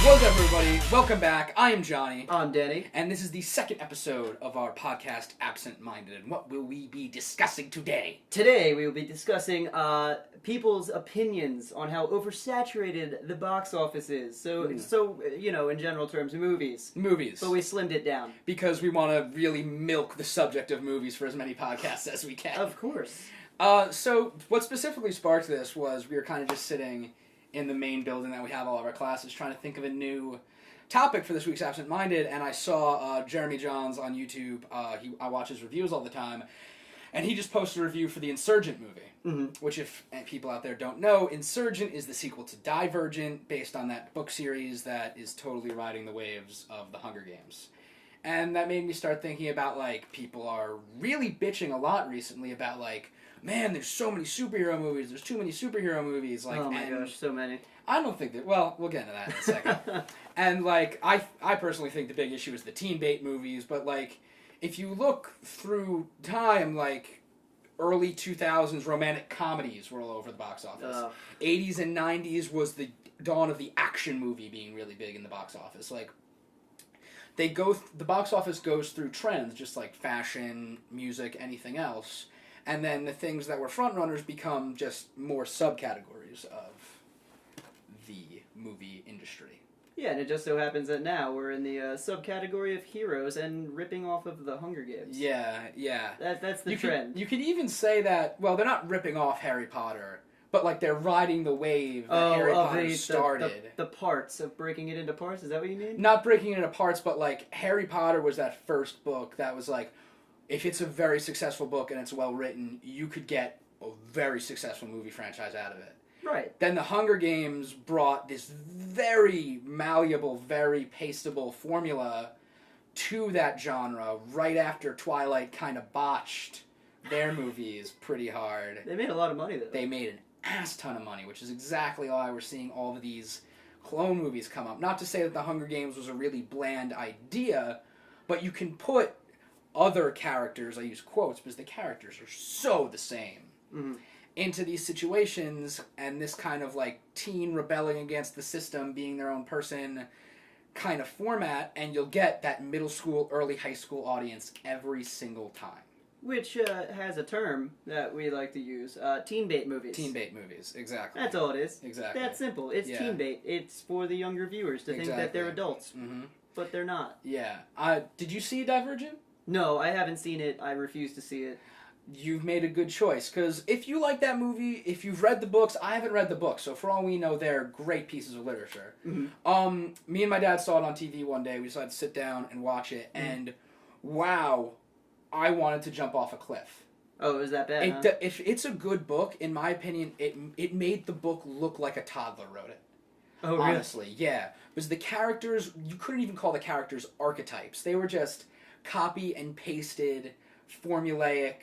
What's up, everybody? Welcome back. I am Johnny. I'm Danny. And this is the second episode of our podcast, Absent Minded. And what will we be discussing today? Today we will be discussing people's opinions on how oversaturated the box office is. So in general terms, movies. Movies. But we slimmed it down. Because we want to really milk the subject of movies for as many podcasts as we can. Of course. So what specifically sparked this was we were kind of just sitting in the main building that we have all of our classes, trying to think of a new topic for this week's Absent Minded, and I saw Jeremy Johns on YouTube. I watch his reviews all the time, and he just posted a review for the Insurgent movie, which, if people out there don't know, Insurgent is the sequel to Divergent, based on that book series that is totally riding the waves of the Hunger Games. And that made me start thinking about, people are really bitching a lot recently about, man, there's so many superhero movies, there's too many superhero movies. Oh my gosh, so many. I don't think that, well, we'll get into that in a second. And, I personally think the big issue is the teen bait movies, but, if you look through time, early 2000s romantic comedies were all over the box office. 80s and 90s was the dawn of the action movie being really big in the box office. The box office goes through trends, just like fashion, music, anything else. And then the things that were frontrunners become just more subcategories of the movie industry. Yeah, and it just so happens that now we're in the subcategory of heroes and ripping off of the Hunger Games. Yeah. That's the trend. You could even say that, well, they're not ripping off Harry Potter, but they're riding the wave that Harry Potter started. The parts of breaking it into parts, is that what you mean? Not breaking it into parts, but Harry Potter was that first book that was if it's a very successful book and it's well written, you could get a very successful movie franchise out of it. Right. Then the Hunger Games brought this very malleable, very pasteable formula to that genre right after Twilight kind of botched their movies pretty hard. They made a lot of money, though. They made an ass ton of money, which is exactly why we're seeing all of these clone movies come up. Not to say that the Hunger Games was a really bland idea, but you can put other characters, I use quotes because the characters are so the same, into these situations, and this kind of teen rebelling against the system, being their own person kind of format, and you'll get that middle school, early high school audience every single time. Which has a term that we like to use, teen bait movies. Teen bait movies, exactly. That's all it is. Exactly. That's simple. It's teen bait. It's for the younger viewers to think that they're adults. But they're not. Yeah. Did you see Divergent? No, I haven't seen it. I refuse to see it. You've made a good choice, because if you like that movie, if you've read the books, I haven't read the books, so for all we know, they're great pieces of literature. Me and my dad saw it on TV one day. We decided to sit down and watch it, and wow, I wanted to jump off a cliff. Oh, it was that bad, If it's a good book, in my opinion, it made the book look like a toddler wrote it. Oh, really? Honestly, yeah. Because the characters, you couldn't even call the characters archetypes. They were just copy and pasted, formulaic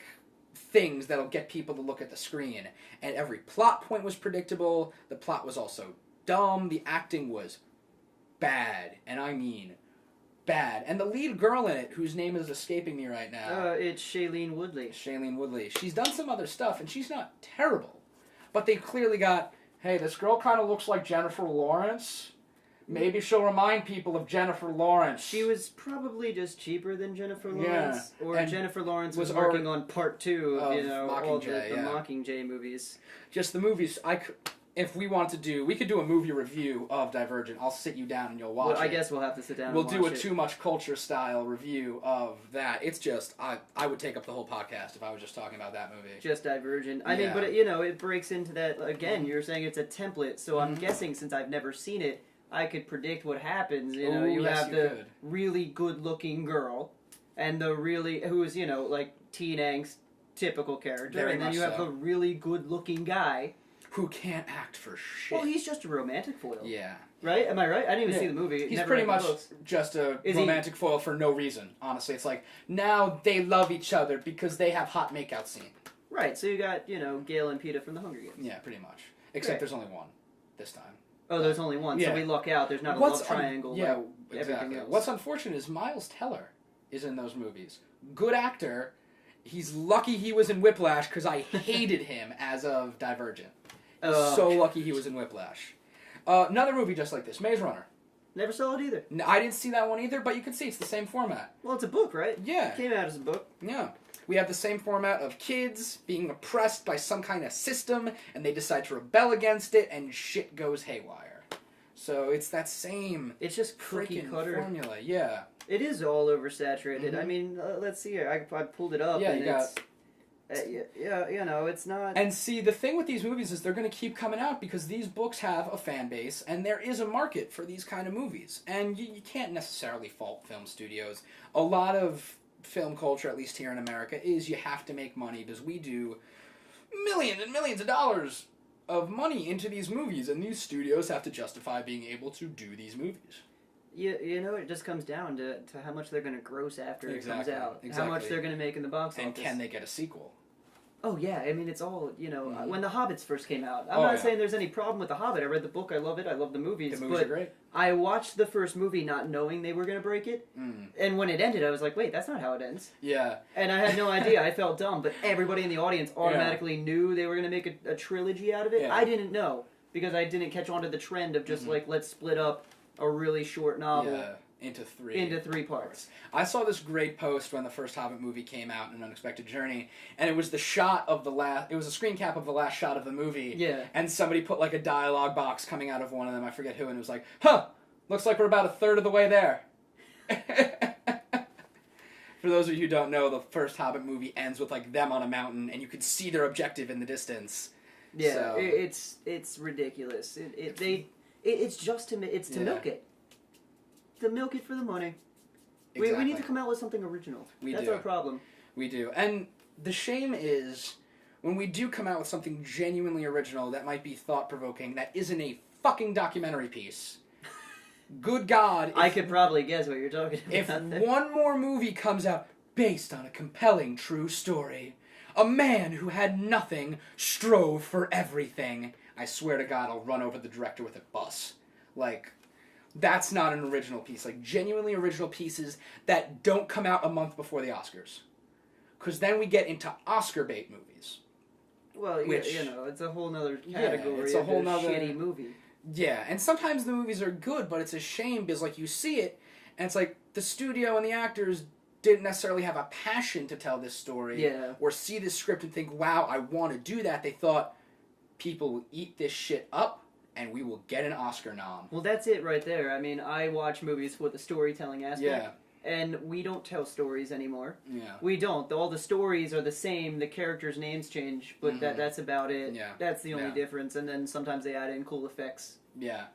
things that'll get people to look at the screen. And every plot point was predictable. The plot was also dumb. The acting was bad. And I mean bad. And the lead girl in it, whose name is escaping me right now. It's Shailene Woodley. She's done some other stuff, and she's not terrible. But they clearly got, hey, this girl kind of looks like Jennifer Lawrence. Maybe she'll remind people of Jennifer Lawrence. She was probably just cheaper than Jennifer Lawrence. Yeah. Or and Jennifer Lawrence was working on part 2 of all the yeah. Mockingjay movies. Just the movies. If we want to do, we could do a movie review of Divergent. I'll sit you down and you'll watch it. I guess we'll have to sit down We'll and watch do a it. Too Much Culture style review of that. It's just, I would take up the whole podcast if I was just talking about that movie. Just Divergent. I mean, but it breaks into that, again, you're saying it's a template, so I'm guessing since I've never seen it, I could predict what happens. You have the really good-looking girl, and the really, who is, teen angst, typical character, and then you have the really good-looking guy. Who can't act for shit. Well, he's just a romantic foil. Yeah. Right? Am I right? I didn't even see the movie. He's pretty much just a romantic foil for no reason, honestly. It's now they love each other because they have hot makeout scene. Right, so you got, Gale and Peeta from the Hunger Games. Yeah, pretty much. Except there's only one this time. Oh, there's only one, so we luck out. There's not a love triangle like everything else. What's unfortunate is Miles Teller is in those movies. Good actor. He's lucky he was in Whiplash because I hated him as of Divergent. So lucky he was in Whiplash. Another movie just like this, Maze Runner. Never saw it either. No, I didn't see that one either, but you can see it's the same format. Well, it's a book, right? Yeah. It came out as a book. Yeah. We have the same format of kids being oppressed by some kind of system, and they decide to rebel against it, and shit goes haywire. So it's that same... It's just cookie cutter formula, yeah. It is all oversaturated. I mean, let's see here. I pulled it up, and it's... yeah, you know, it's not... And see, the thing with these movies is they're going to keep coming out because these books have a fan base, and there is a market for these kind of movies. And you can't necessarily fault film studios. A lot of film culture, at least here in America, is you have to make money because we do millions and millions of dollars of money into these movies, and these studios have to justify being able to do these movies. You know, it just comes down to how much they're going to gross after it comes out. Exactly. How much they're going to make in the box office. And can they get a sequel? Oh, yeah. I mean, it's all, you know, when The Hobbits first came out. I'm not saying there's any problem with The Hobbit. I read the book. I love it. I love the movies. The movies are great. I watched the first movie not knowing they were going to break it. And when it ended, I was like, wait, that's not how it ends. Yeah. And I had no idea. I felt dumb. But everybody in the audience automatically knew they were going to make a trilogy out of it. Yeah. I didn't know because I didn't catch on to the trend of just like, let's split up a really short novel. Yeah. Into three parts. I saw this great post when the first Hobbit movie came out, An Unexpected Journey, and it was the shot of the last... It was a screen cap of the last shot of the movie. Yeah. And somebody put like a dialogue box coming out of one of them, I forget who, and it was like, huh, looks like we're about a third of the way there. For those of you who don't know, the first Hobbit movie ends with like them on a mountain, and you could see their objective in the distance. Yeah, so, it's ridiculous. It's just to milk it. To milk it for the money. Exactly. We need to come out with something original. That's our problem. We do. And the shame is, when we do come out with something genuinely original that might be thought-provoking, that isn't a fucking documentary piece. Good God. I could probably guess what you're talking about. If one more movie comes out based on a compelling true story, a man who had nothing strove for everything, I swear to God I'll run over the director with a bus. Like... That's not an original piece. Like, genuinely original pieces that don't come out a month before the Oscars. Because then we get into Oscar bait movies. Well, which, you know, it's a whole nother category it's a whole nother shitty movie. Yeah, and sometimes the movies are good, but it's a shame because, like, you see it, and it's like the studio and the actors didn't necessarily have a passion to tell this story. Or see this script and think, wow, I want to do that. They thought, people will eat this shit up, and we will get an Oscar nom. Well, that's it right there. I mean, I watch movies with a storytelling aspect. Yeah. And we don't tell stories anymore. Yeah. We don't. All the stories are the same. The characters' names change, but that's about it. Yeah. That's the only difference. And then sometimes they add in cool effects. Yeah.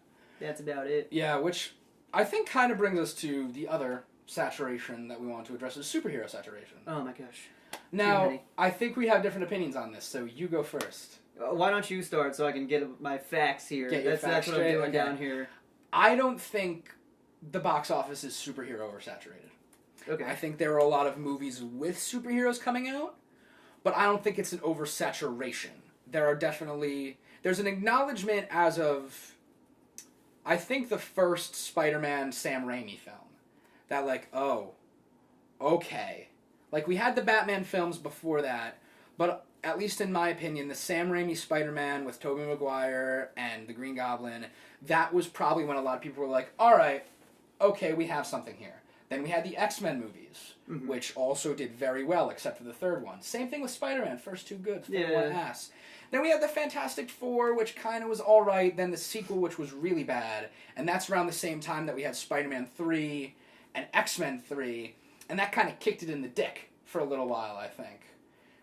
That's about it. Yeah, which I think kind of brings us to the other saturation that we want to address, is superhero saturation. Oh my gosh. Now, I think we have different opinions on this, so you go first. Why don't you start so I can get my facts here? That's what I'm doing down here. I don't think the box office is superhero oversaturated. Okay. I think there are a lot of movies with superheroes coming out, but I don't think it's an oversaturation. There are definitely... There's an acknowledgement as of... I think the first Spider-Man Sam Raimi film. That like, oh, okay. Like, we had the Batman films before that, but... At least in my opinion, the Sam Raimi Spider-Man with Tobey Maguire and the Green Goblin, that was probably when a lot of people were like, alright, okay, we have something here. Then we had the X-Men movies, which also did very well, except for the third one. Same thing with Spider-Man, first two good, third one ass. Then we had the Fantastic Four, which kind of was alright, then the sequel, which was really bad, and that's around the same time that we had Spider-Man 3 and X-Men 3, and that kind of kicked it in the dick for a little while, I think.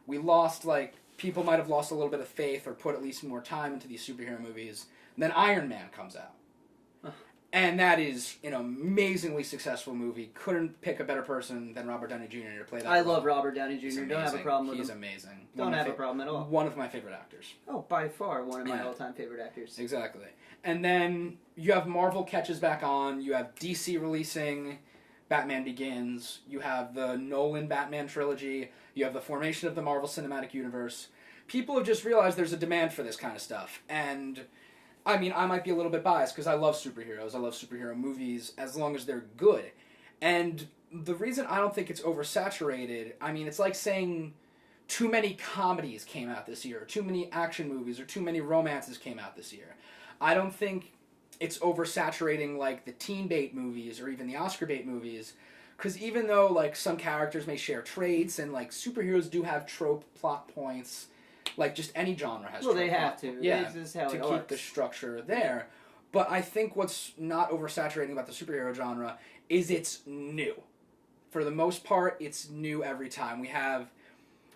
We lost, like, people might have lost a little bit of faith or put at least more time into these superhero movies. And then Iron Man comes out. And that is an amazingly successful movie. Couldn't pick a better person than Robert Downey Jr. to play that I love Robert Downey Jr. Don't have a problem with him. He's amazing. Don't have a problem at all. One of my favorite actors. Oh, by far one of my all-time favorite actors. Exactly. And then you have Marvel catches back on. You have DC releasing Batman Begins. You have the Nolan Batman trilogy. You have the formation of the Marvel Cinematic Universe. People have just realized there's a demand for this kind of stuff. And, I mean, I might be a little bit biased because I love superheroes. I love superhero movies as long as they're good. And the reason I don't think it's oversaturated, I mean, it's like saying too many comedies came out this year, or too many action movies, or too many romances came out this year. I don't think it's oversaturating like the teen bait movies or even the Oscar bait movies. Because even though like some characters may share traits and like superheroes do have trope plot points, like just any genre has. Well, they have to. Yeah, this is how to it keep arcs. the structure there. But I think what's not oversaturating about the superhero genre is it's new. For the most part, it's new every time. We have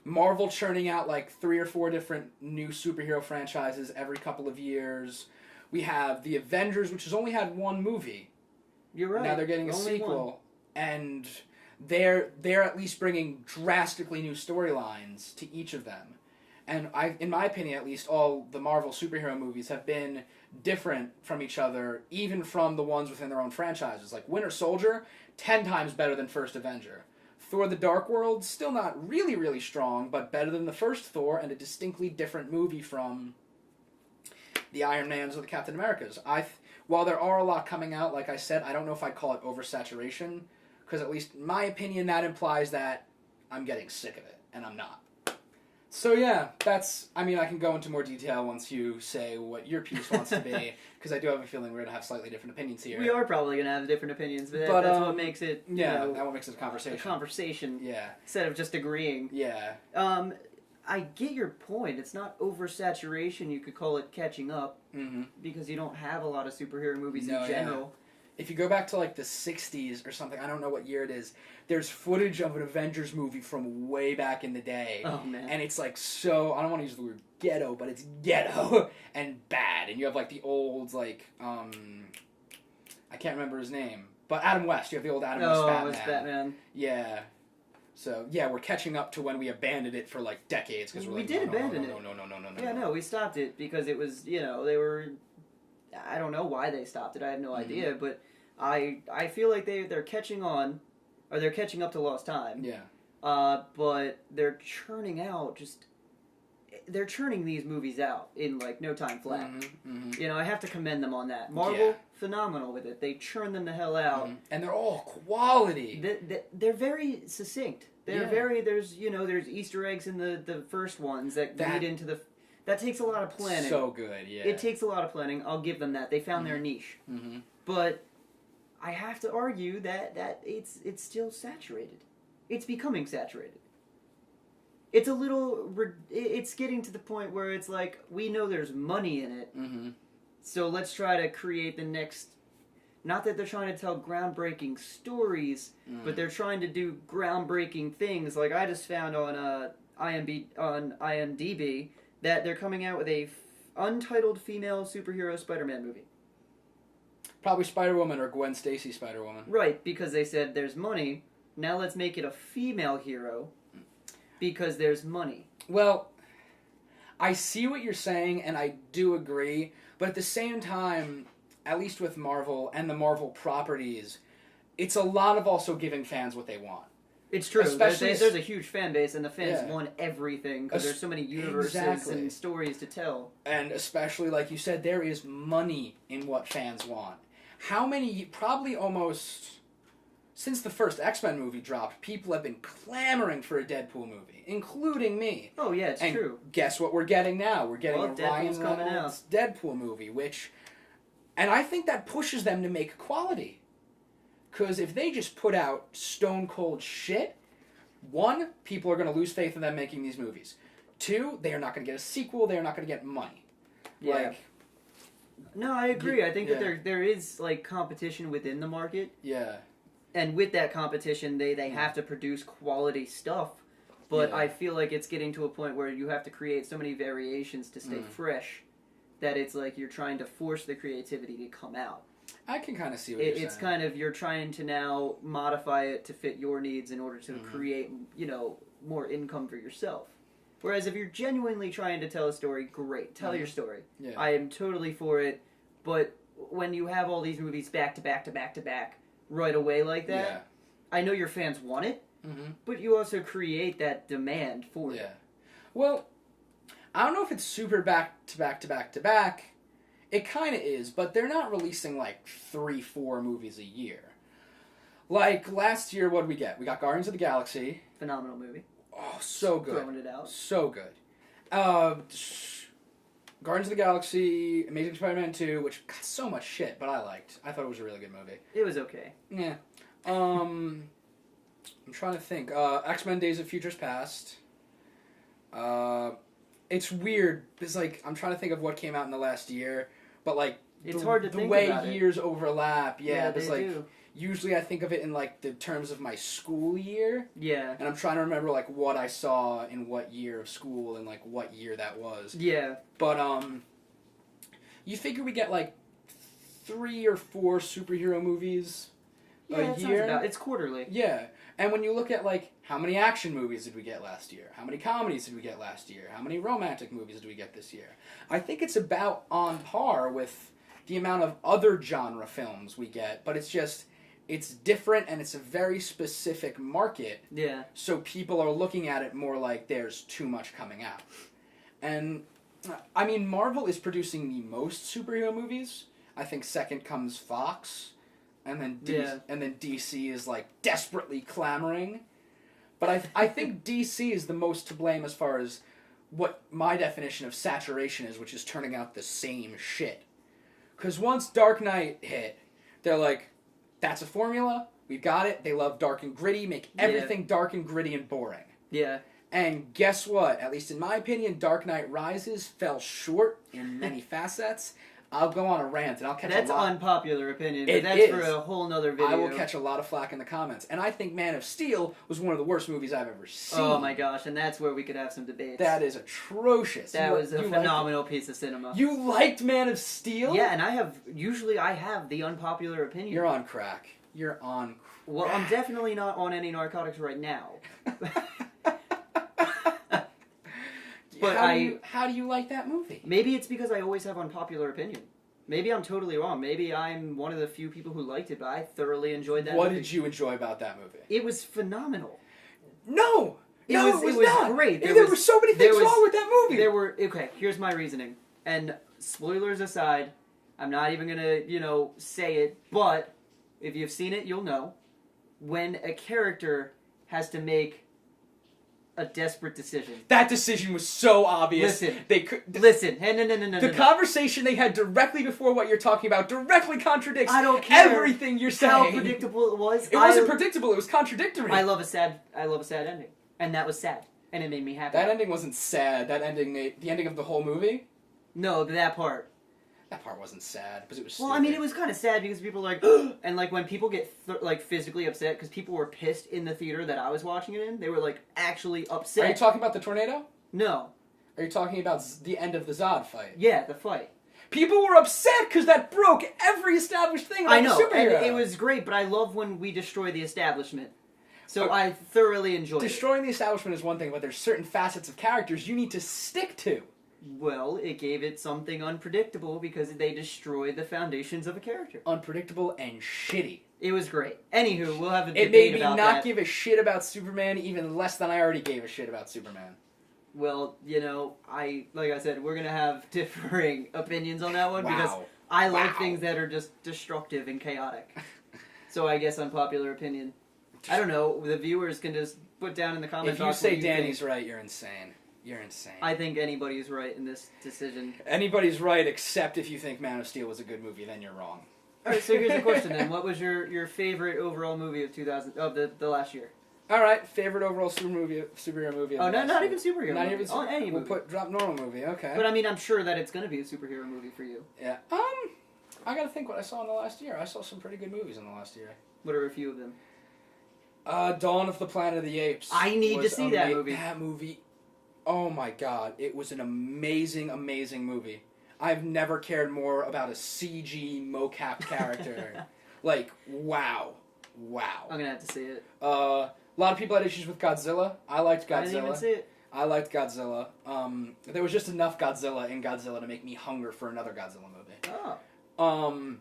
Marvel churning out like 3 or 4 different new superhero franchises every couple of years. We have the Avengers, which has only had 1 movie. You're right. Now they're getting a sequel, and they're at least bringing drastically new storylines to each of them. And in my opinion, at least, all the Marvel superhero movies have been different from each other, even from the ones within their own franchises. Like Winter Soldier, 10 times better than First Avenger. Thor: The Dark World, still not really, really strong, but better than the first Thor, and a distinctly different movie from the Iron Mans or the Captain Americas. While there are a lot coming out, like I said, I don't know if I'd call it oversaturation, because at least in my opinion, that implies that I'm getting sick of it, and I'm not. So yeah, I can go into more detail once you say what your piece wants to be, because I do have a feeling we're going to have slightly different opinions here. We are probably going to have different opinions, but that's what makes it, that's what makes it a conversation. A conversation. Yeah. Instead of just agreeing. Yeah. I get your point. It's not oversaturation. You could call it catching up, because you don't have a lot of superhero movies in general. Yeah. If you go back to like the 60s or something, I don't know what year it is, there's footage of an Avengers movie from way back in the day. Oh, man. And it's like so, I don't want to use the word ghetto, but it's ghetto and bad. And you have like the old, like, I can't remember his name, but Adam West. You have the old Adam West Batman. Oh, it's Batman. Yeah. So, yeah, we're catching up to when we abandoned it for like decades. Cause We did abandon it. No. Yeah, no, we stopped it because it was, they were... I don't know why they stopped it. I have no idea, but I feel like they're catching on, or they're catching up to lost time. Yeah. But they're churning these movies out in like no time flat. I have to commend them on that. Marvel, phenomenal with it. They churn them the hell out, and they're all quality. They're very succinct. There's Easter eggs in the first ones that lead into the. That takes a lot of planning. So good, yeah. It takes a lot of planning. I'll give them that. They found their niche. But I have to argue that it's still saturated. It's becoming saturated. It's a little... It's getting to the point where it's like, we know there's money in it, so let's try to create the next... Not that they're trying to tell groundbreaking stories, but they're trying to do groundbreaking things. Like I just found on IMDb that they're coming out with a untitled female superhero Spider-Man movie. Probably Spider-Woman or Gwen Stacy Spider-Woman. Right, because they said there's money. Now let's make it a female hero because there's money. Well, I see what you're saying, and I do agree. But at the same time, at least with Marvel and the Marvel properties, it's a lot of also giving fans what they want. It's true. Especially there's a huge fan base, and the fans want everything because there's so many universes and stories to tell. And especially, like you said, there is money in what fans want. How many, probably almost, since the first X-Men movie dropped, people have been clamoring for a Deadpool movie, including me. Oh, yeah, it's true. Guess what we're getting now? We're getting a Ryan Reynolds Deadpool movie, and I think that pushes them to make quality. Because if they just put out stone cold shit, 1, people are going to lose faith in them making these movies. 2, they are not going to get a sequel. They are not going to get money. Yeah. No, I agree. I think that there is like competition within the market. Yeah. And with that competition, they have to produce quality stuff. But I feel like it's getting to a point where you have to create so many variations to stay fresh that it's like you're trying to force the creativity to come out. I can kind of see what you're saying. It's kind of, you're trying to now modify it to fit your needs in order to create, more income for yourself. Whereas if you're genuinely trying to tell a story, great, tell your story. Yeah. I am totally for it, but when you have all these movies back to back to back to back right away like that, I know your fans want it, but you also create that demand for it. Yeah. Well, I don't know if it's super back to back to back to back. It kind of is, but they're not releasing like 3-4 movies a year. Like last year, what did we get? We got Guardians of the Galaxy. Phenomenal movie. Oh, so good. Throwing it out. So good. Guardians of the Galaxy, Amazing Spider-Man 2, which got so much shit, but I liked. I thought it was a really good movie. It was okay. Yeah. I'm trying to think. X-Men Days of Futures Past. It's weird because like I'm trying to think of what came out in the last year, but like it's hard to think way about years overlap. Yeah, they like do. usually I think of it in like the terms of my school year. Yeah. And I'm trying to remember like what I saw in what year of school and like what year that was. Yeah. But you figure we get like 3 or 4 superhero movies a year. It's quarterly. Yeah. And when you look at, like, how many action movies did we get last year? How many comedies did we get last year? How many romantic movies did we get this year? I think it's about on par with the amount of other genre films we get, but it's just, it's different and it's a very specific market. Yeah. So people are looking at it more like there's too much coming out. And, I mean, Marvel is producing the most superhero movies. I think second comes Fox. And then DC is like desperately clamoring, but I think DC is the most to blame as far as what my definition of saturation is, which is turning out the same shit. Because once Dark Knight hit, they're like, that's a formula, we've got it. They love dark and gritty, make everything dark and gritty and boring. Yeah. And guess what? At least in my opinion, Dark Knight Rises fell short in many facets. I'll go on a rant and I'll catch a lot. That's unpopular opinion, but that's for a whole nother video. I will catch a lot of flack in the comments. And I think Man of Steel was one of the worst movies I've ever seen. Oh my gosh, and that's where we could have some debates. That is atrocious. That was a phenomenal piece of cinema. You liked Man of Steel? Yeah, and I have the unpopular opinion. You're on crack. You're on crack. Well, I'm definitely not on any narcotics right now. But how do you like that movie? Maybe it's because I always have unpopular opinion. Maybe I'm totally wrong. Maybe I'm one of the few people who liked it, but I thoroughly enjoyed that movie. What did you enjoy about that movie? It was phenomenal. No! It was not great. There were so many things wrong with that movie. Okay, here's my reasoning. And spoilers aside, I'm not even going to, say it, but if you've seen it, you'll know. When a character has to make a desperate decision. That decision was so obvious. Listen. Listen. No. The conversation they had directly before what you're talking about directly contradicts everything you're saying. How predictable it was. It wasn't predictable. It was contradictory. I love a sad ending, and that was sad, and it made me happy. That ending wasn't sad. The ending of the whole movie. No, that part. That part wasn't sad because it was. Well, stupid. I mean, it was kind of sad because people were like, and like when people get physically upset because people were pissed in the theater that I was watching it in, they were like actually upset. Are you talking about the tornado? No. Are you talking about the end of the Zod fight? Yeah, the fight. People were upset because that broke every established thing about I know, the superhero. and it was great, but I love when we destroy the establishment. So I thoroughly enjoyed it. Destroying the establishment is one thing, but there's certain facets of characters you need to stick to. Well, it gave it something unpredictable because they destroyed the foundations of a character. Unpredictable and shitty. It was great. Anywho, we'll have a debate about that. It made me not give a shit about Superman even less than I already gave a shit about Superman. Well, like I said, we're going to have differing opinions on that one because I like things that are just destructive and chaotic. So I guess unpopular opinion. I don't know. The viewers can just put down in the comments. If you say Danny's right, you're insane. You're insane. I think anybody's right in this decision. Anybody's right except if you think Man of Steel was a good movie, then you're wrong. Alright, so here's the question then. What was your favorite overall movie of the last year? Alright, favorite overall superhero movie of not even superhero Not movie. even Oh, any movie. We'll drop normal movie, okay. But I mean, I'm sure that it's going to be a superhero movie for you. Yeah. I gotta think what I saw in the last year. I saw some pretty good movies in the last year. What are a few of them? Dawn of the Planet of the Apes. I need to see that movie. That movie, oh my god, it was an amazing, amazing movie. I've never cared more about a CG mocap character. Like, wow. I'm gonna have to see it. A lot of people had issues with Godzilla. I liked Godzilla. I didn't even see it. I liked Godzilla. There was just enough Godzilla in Godzilla to make me hunger for another Godzilla movie. Oh.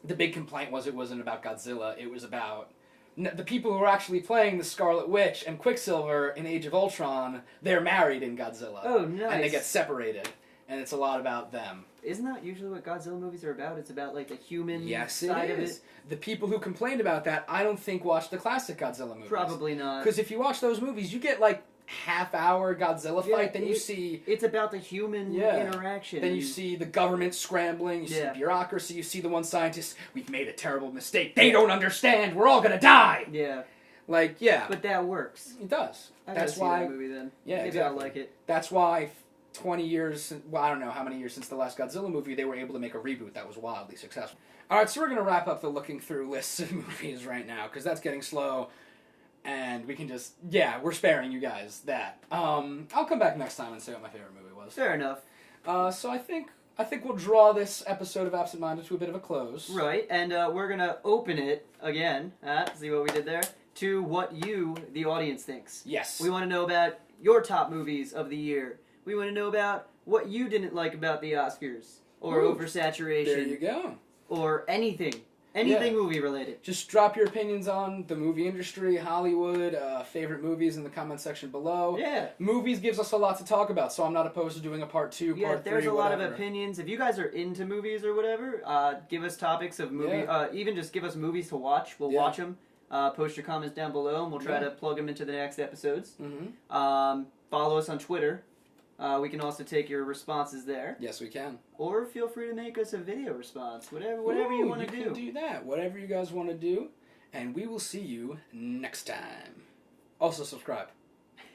The big complaint was it wasn't about Godzilla. It was about the people who are actually playing the Scarlet Witch and Quicksilver in Age of Ultron. They're married in Godzilla. Oh, nice. And they get separated. And it's a lot about them. Isn't that usually what Godzilla movies are about? It's about, like, the human side of it. The people who complained about that, I don't think watched the classic Godzilla movies. Probably not. Because if you watch those movies, you get, like, half-hour Godzilla fight. Then you see... It's about the human interaction. Then you see the government scrambling. You see bureaucracy. You see the one scientist, we've made a terrible mistake. They don't understand. We're all going to die. Yeah. Like, yeah. But that works. It does. That's why... that movie, then. Yeah, maybe exactly. I'll like it. That's why 20 years... Well, I don't know how many years since the last Godzilla movie, they were able to make a reboot that was wildly successful. All right, so we're going to wrap up the looking through lists of movies right now, because that's getting slow. And we can just, we're sparing you guys that. I'll come back next time and say what my favorite movie was. Fair enough. So I think we'll draw this episode of Absent Minded to a bit of a close. Right, and we're gonna open it again. See what we did there? To what you, the audience, thinks. Yes. We want to know about your top movies of the year. We want to know about what you didn't like about the Oscars or Oversaturation. There you go. Or anything. Anything movie related. Just drop your opinions on the movie industry, Hollywood, favorite movies in the comment section below. Yeah. Movies gives us a lot to talk about, so I'm not opposed to doing a part 2, part 3, there's a lot of opinions. If you guys are into movies or whatever, give us topics of movie. Even just give us movies to watch. We'll watch them. Post your comments down below, and we'll try to plug them into the next episodes. Mm-hmm. Follow us on Twitter. We can also take your responses there. Yes, we can. Or feel free to make us a video response. Whatever you want to do. You can do that. Whatever you guys want to do. And we will see you next time. Also, subscribe.